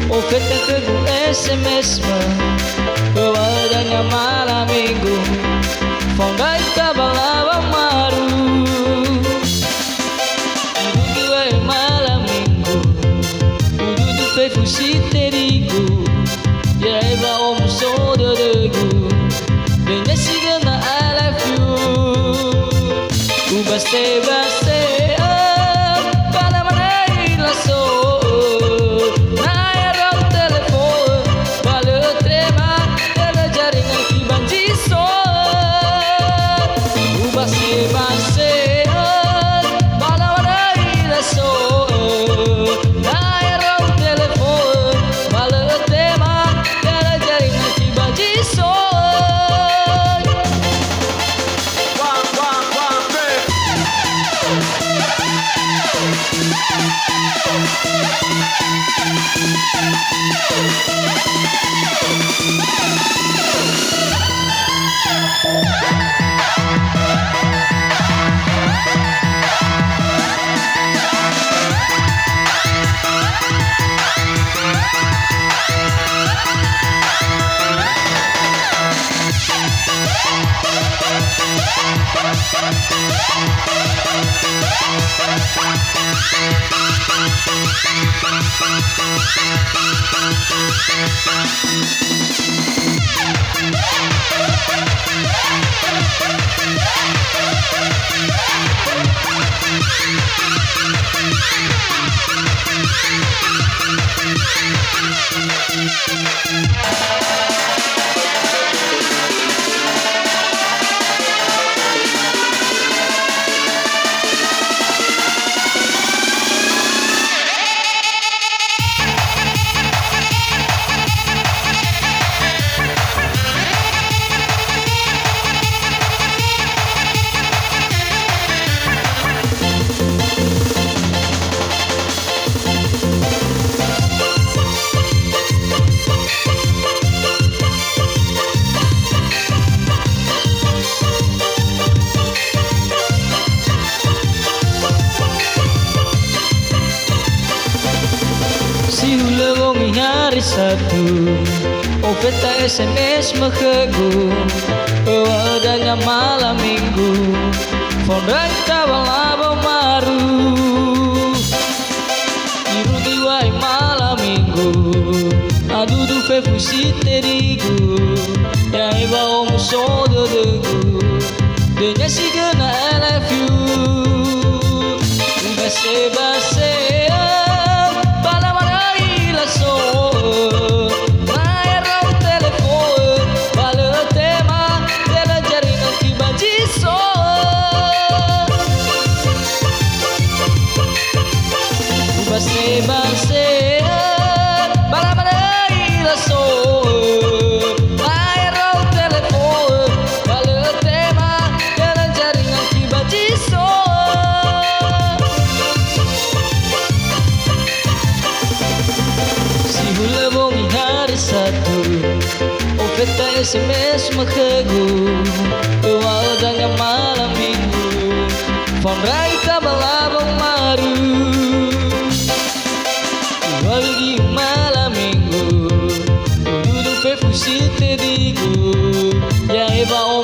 Oferta que esse mesmo Kewadanya malam minggu Fondai kabalaba maru Irugiwe malam minggu Ududu pe fusiterigu Yaiba omu sodoregu Denya sigana I love you Ubaste-baste Si hulewong hari satu Oferta SMS mekegu Kewadanya malam minggu Fondai kabalaba maru Irugiwai malam minggu Adudu pe fusiterigu Yaiba omu sodoregu Denya sigana I love you Base-base Base-base Bala-balai laso Layar telefon Bala tema Jalan jaringan tiba Beta SMS makagu Tuwadanya malam minggu Fondrai kabalabang maru Walgi malam minggu Duduk pe fusite digu Ya eba